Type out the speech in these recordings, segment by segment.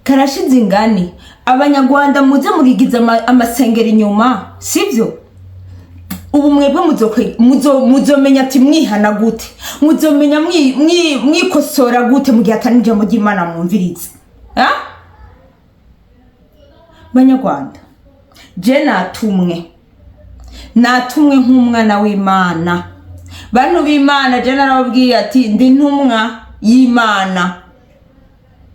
karashize ingani abanyarwanda muze murigiza amasengero inyuma sivyo ubu mwebwe muzomenya ati mwihana gute muzomenya mwikosora gute mu gihe atani ijambo ry'Imana mwumviriza banyarwanda je natumwe nk'umwana w'Imana bantu b'Imana je narababwiye ati ndi ntumwa y'Imana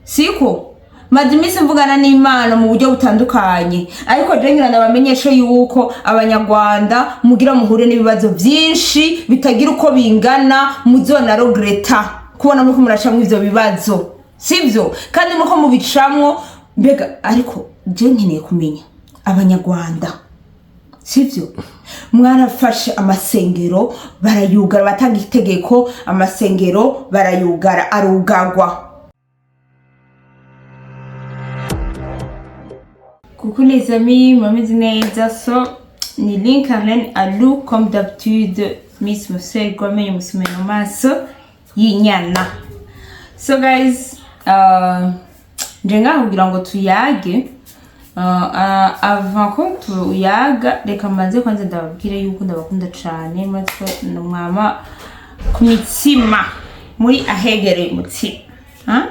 siko maze iminsi mvugana n'Imana mu buryo butandukanye ariko je ngira ndabamenyesha yuko abanyarwanda mugira muhure n'ibibazo byinshi bitagira uko bingana muzona regreta kubona muko muracamwe ivyo bibazo sivyo kandi muko mubicamwo mbega ariko je nkeneye kumenya abanyarwanda sivyo mwarafashe amasengero barayugara batanga itegeko amasengero barayugara arugagwa Coucou les amis, Mohamed Neza, so ni Lincoln à Lou comme d'habitude Miss Musel comme je me suis nommé yinyana. So guys, njenga kugira ngo tuyage avant ko tuyaga reka maze kwanza ndababwire yuko ndabakunda cyane matwe mwama ku mitsima muri ahegere mutsima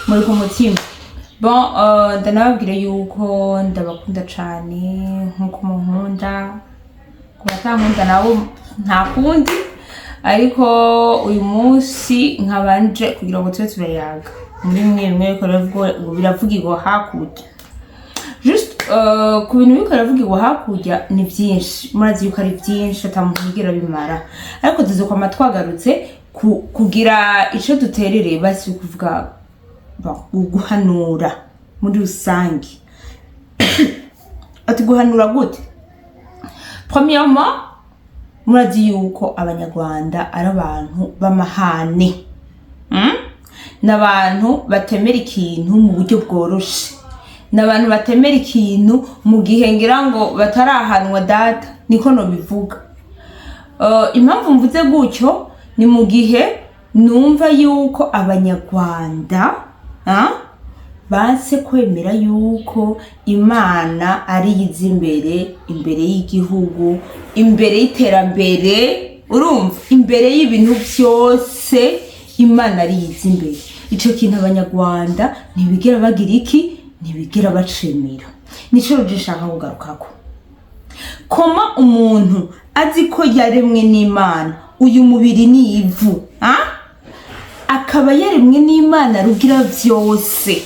muri ku mutsima bon ndanababwira yuko ndabakunda cyane nkuko munkunda kubatankunda nabo nta kundi ariko uyu munsi nkabanje kugira ngo tube turayaga muri mwe ko biravugirwa hakurya just ku bintu bikaravugirwa hakurya ni byinshi murazi yuko ari byinshi atamuhigira bimara ariko tuzokwama twagarutse kugira ico duterere basi kuvuga guhanura muri rusange ati guhanura gute premièrement murazi yuko abanyarwanda ari abantu b'amahane n'abantu batemera ikintu mu buryo bworoshe n'abantu batemera ikintu mu gihe ngira ngo batarahanwa data niko no bivuga impamvu mvuze gutyo ni mu gihe numva yuko abanyarwanda banse kwemera yuko Imana ari imbere y'igihugu imbere y'iterambere urumva imbere y'ibintu byose Imana ari imbere ico kintu abanyarwanda ntibigera bagira iki ntibigera bacemera nico rujishaka kugarukako koma umuntu azi ko yaremwe n'Imana uyu mubiri ni ivu akaba yaremwe n'Imana rugira byose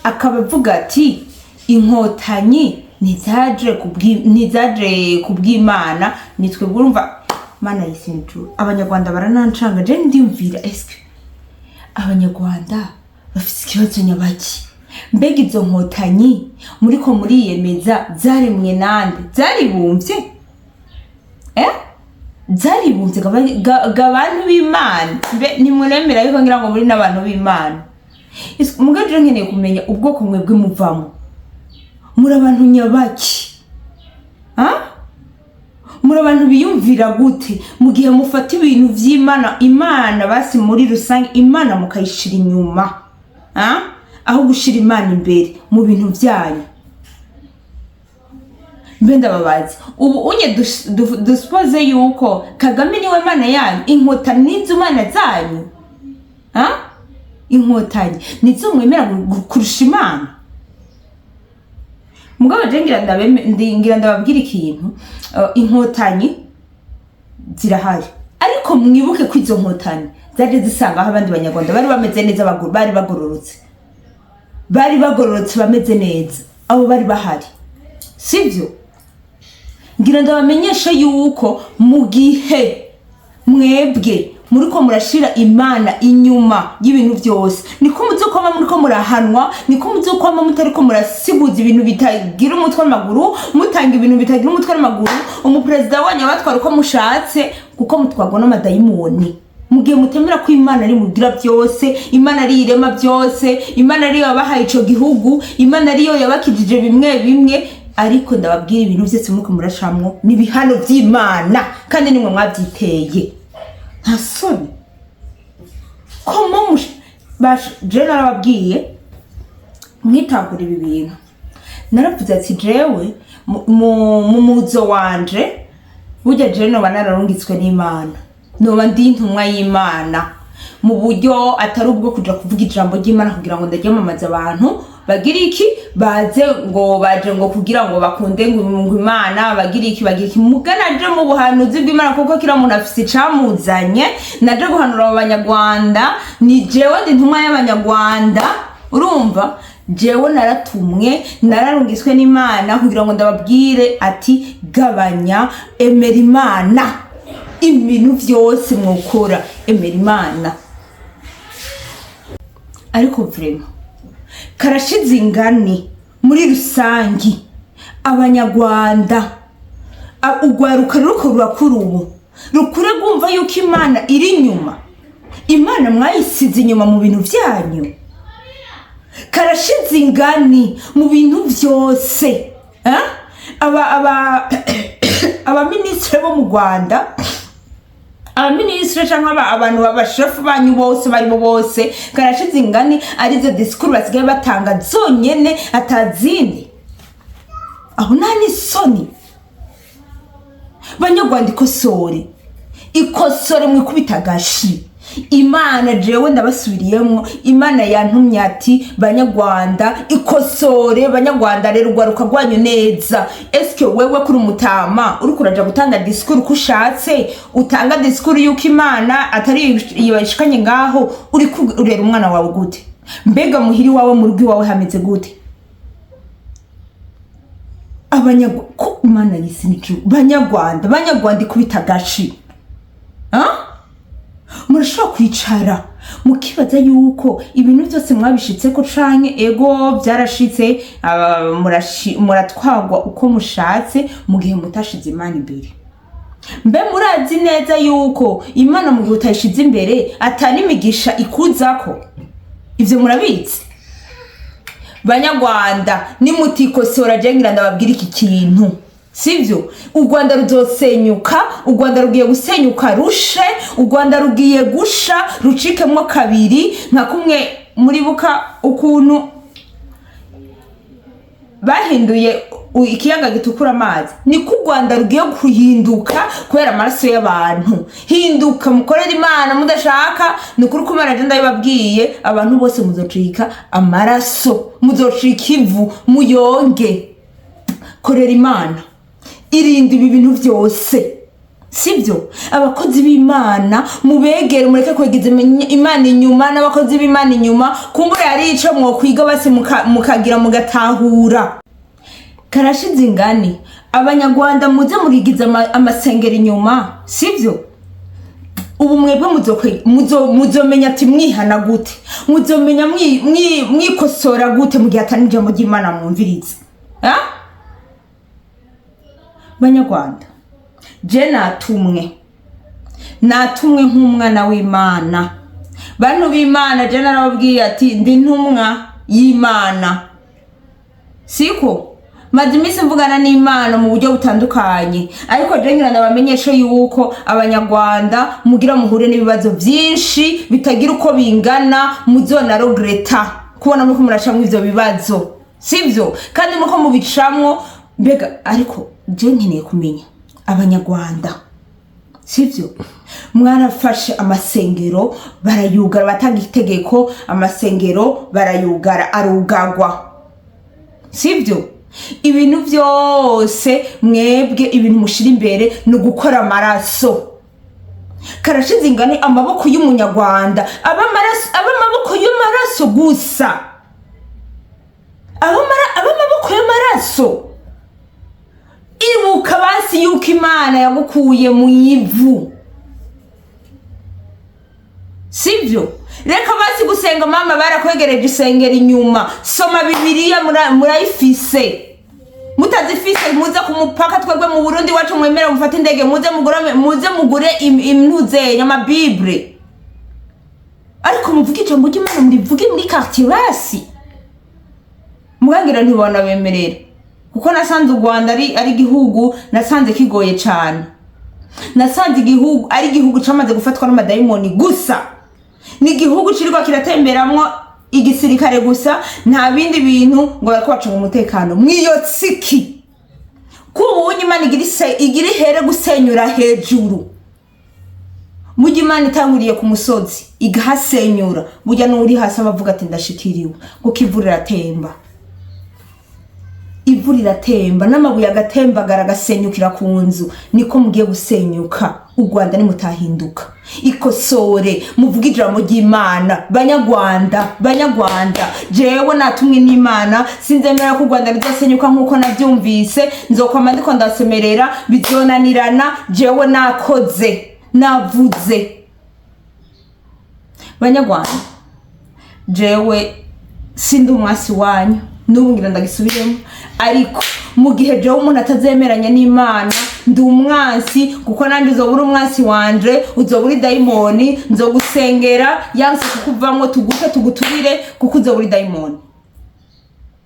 akaba avuga ati inkotanyi nizaje kubw'Imana nitwe urumva Mana yisinjuru abanyarwanda baranancanga je ndimvira eske abanyarwanda bafite ikibazo nyabaki mbega izo nkotanyi muriko muriyemeza zaremwe nande zaribumvye zaribumvye gabantu b'Imana ni muremera yuko ngira ngo muri n'abantu b'Imana mugaje nkeneye kumenya ubwoko mwebwe muvamo muri abantu nyabaki muri abantu biyumvira gute mu gihe mufata ibintu Imana basi muri rusange Imana mukayishira inyuma aho gushira Imana imbere mu bintu byanyu mbenda babazi ubu unye duspose yuko Kagame niwe Mana yanyu inkotani nizo Mana zanyu inkotani nizo mwemera kurusha Imana mugabo ngira ndababwira ikintu inkotanyi zirahari ariko mwibuke ko izo nkotani zaje zisanga aho abandi banyarwanda bari bameze neza bari bagororotse bameze neza abo bari bahari sivyo ngira ndabamenyesha yuko mu gihe mwebwe muriko murashira Imana inyuma y'ibintu byose niko muzokoma muriko murahanwa niko muzokoma mutariko murasiguza ibintu bitagira umutwe w'amaguru mutanga ibintu bitagira umutwe w'amaguru umupresident wanyu abatwara uko mushatse kuko mutwagwa n'amadayimoni mugiye mutemera ko Imana ari mugira byose Imana ari irema byose Imana ari yabahaye ico gihugu Imana ari yo yabakijije bimwe ariko ndababwira ibintu byose muriko murashamwo n'ibihano by'Imana kandi nimwe mwabyiteye ntasoni komo bash je narababwiye mwitangura ibi bintu naravuze ati jewe mu muzo wanje burya je no banararungitswe n'Imana noba ndi intumwa y'Imana mu buryo atari ubwo kuja kuvuga ijambo ry'Imana kugira ngo ndaryamamaza abantu bagira iki baje ngo kugira ngo bakunde ngo Imana bagira iki mugana je mu buhanuzi bw'Imana kuko kira muntu afise icamuzanye naje guhanura abanyarwanda ni jewe ndi intumwa y'abanyarwanda urumva jewe naratumwe nararungiswe n'Imana kugira ngo ndababwire ati gabanya emera Imana ibintu vyose mwokora emera Imana ariko vraiment karashize ingani muri rusangi abanyarwanda ugwaruka ruko rurakurubu rukure gumva yuko Imana iri nyuma Imana mwayisize inyuma mu bintu byanyu karashize ingani mu bintu byose aba ministre bo mu Rwanda ministre cyangwa abantu babashefu banyu bose barimo bose karashize ingani arizo discours basigaye batanga zonyene atazindi aho nani soni banyarwanda ikosore mwikubita gashi Imana jewe ndabasubiriyemo Imana yantumye ati banyarwanda ikosore banyarwanda rero ugwaruka rwanyu neza eske wewe kuri umutama uri kuraja gutanga discours kushatse utanga discours yuko Imana atari yibashikanye ngaho uri kurera umwana wawe gute mbega muhiri wawe mu rugi wawe hameze gute ko Imana yisinije banyarwanda ikubita gashi murashobora kwicara mukibaza yuko ibintu byose mwabishitse ko canke ego byarashitse muratwagwa uko mushatse mu gihe mutashize Imana imbere mbe murazi neza yuko Imana mu gihe utashize imbere atani imigisha ikuzako ivyo murabizi banyarwanda nimutikosora je ngira ndababwira iki kintu sivyo Urwanda ruzosenyuka Urwanda rugiye gusenyuka rushe Urwanda rugiye gusha rucikemwo kabiri nka kumwe muri buka ukuntu bahinduye ikiyaga gitukura amazi niko Urwanda rugiye kuhinduka kubera amaraso y'abantu hinduka mukorera Imana mudashaka nukuri ko Imana agenda yibabwiye abantu bose muzocika amaraso muzocika ivu muyonge korera Imana irinde ibi bintu byose sivyo abakozi b'Imana mubegere mureke kwegeza Imana inyuma n'abakozi b'Imana inyuma kumbura yari ico mwokwiga base mukagira mugatahura karashize ingani abanyarwanda muze murigiza amasengero inyuma sivyo ubu mwebwe muzomenya ati mwihana gute muzomenya mwikosora gute mu gihe atani ijambo ry'Imana mwumvirize banyarwanda je natumwe nk'umwana w'Imana bantu b'Imana je narababwiye ati ndi ntumwa y'Imana siko maze iminsi mvugana n'Imana mu buryo butandukanye ariko je ngira ndabamenyesha yuko abanyarwanda mugira muhure n'ibibazo byinshi bitagira uko bingana muzona regreta kubona muko muracamwe ivyo bibazo sivyo kandi muko mubicamwo mbega ariko je nkeneye kumenya abanyarwanda sivyo mwarafashe amasengero barayugara batanga itegeko amasengero barayugara arugagwa sivyo ibintu byose mwebwe ibintu mushira imbere no gukora amaraso karashize ingane amaboko y'umunyarwanda abamaboko y'amaraso gusa abamaboko y'amaraso ibuka basi yuko Imana yagukuye mu ivu sivyo reka basi gusenga mama barakwegereje isengera inyuma soma Bibiliya murayifise mutazifise muze kumupaka twebwe mu Burundi wacu mwemera mufata indege muze mugure impuze ama Bible ariko muvuga ijambo ry'Imana murivuge muri quartier basi mugangira ntibona bemerera kuko nasanze Urwanda ari gihugu nasanze kigoye cyane nasanze igihugu ari gihugu cyamaze gufatwa n'amadayimoni gusa ni igihugu kiriko kiratemberamwo igisirikare gusa, nta bindi bintu ngo bariko bacunga umutekano. Mwiyo tsiki kubunye Imana igiri here gusenyura hejuru. Mujye Imana itanguriye ku musozi igahasenyura, burya n'uri hasi abavuga ati ndashikiriwe, kuko ivu riratemba. Ivu riratemba n'amabuye agatembagara agasenyukira ku nzu. Niko mugiye gusenyuka. U Rwanda nimutahinduka. Ikosore muvuga ijambo ry'Imana. Banyarwanda jewe natumwe n'Imana, sinzemera ko u Rwanda ruzasenyuka nkuko navyumvise. Nzokwama ndiko ndasemerera, bizonanirana. Jewe nakoze, navuze. Banyarwanda, jewe sindi umwasi wanyu, n'ubu ngira ndagisubiremo, ariko mu gihe jewe umuntu atazemeranya n'Imana ndi umwansi, kuko nandi uzobura umwansi wanje, uzobura daimoni. Nzogusengera yanse kukuvamwo, tuguke tuguturire, kuko uzobura daimoni.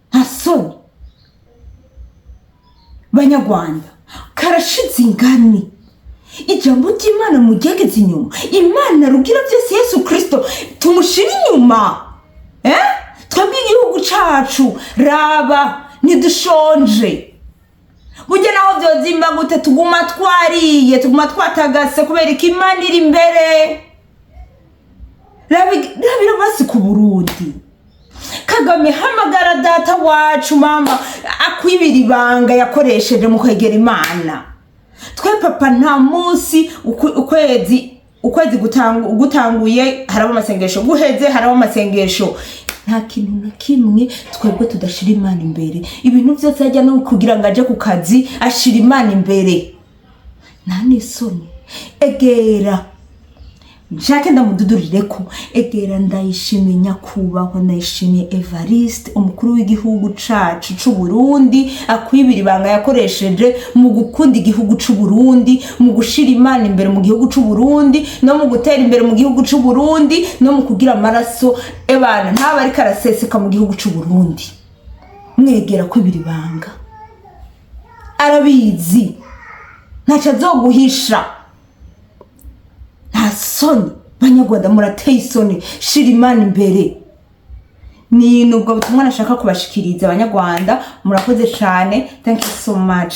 Ntasoni. Banyarwanda, karashize ingani. Ijambo ry'Imana mugegeze inyuma. Imana rugira byose Yesu Kristo tumushira inyuma. Twebwe igihugu cacu raba ntidushonje. Burya naho vyozimba gute tuguma twariye, tuguma twatagase kubera ko Imana iri imbere. Rabira basi ku Burundi. Kagame hamagara data wacu mama akwibira ibanga yakoresheje mu kwegera Imana. Twe papa nta munsi ukwezi gutanguye haraba amasengesho, guheze haraba amasengesho. Nta kintu na kimwe twebwe tudashira Imana imbere. Ibintu byose ajya no kugira ngo aje ku kazi ashira Imana imbere. Nta n'isoni. Egera nshake ndamududurire ko egera ndayishimiye nyakubahwa, ndayishimiye Evariste umukuru w'igihugu cacu c'u Burundi, akwibira ibanga yakoresheje mu gukunda igihugu c'u Burundi, mu gushira Imana imbere mu gihugu c'u Burundi, no mu gutera imbere mu gihugu c'u Burundi, no mu kugira amaraso ebana ntaba ari karaseseka mu gihugu c'u Burundi. Mwegera kwibira ibanga, arabizi ntaca azoguhisha. Soni. Banyarwanda murateye isoni, shira Imana imbere. Ni nubwo butumwa nashaka kubashikiriza. Abanyarwanda murakoze cyane. Thank you so much.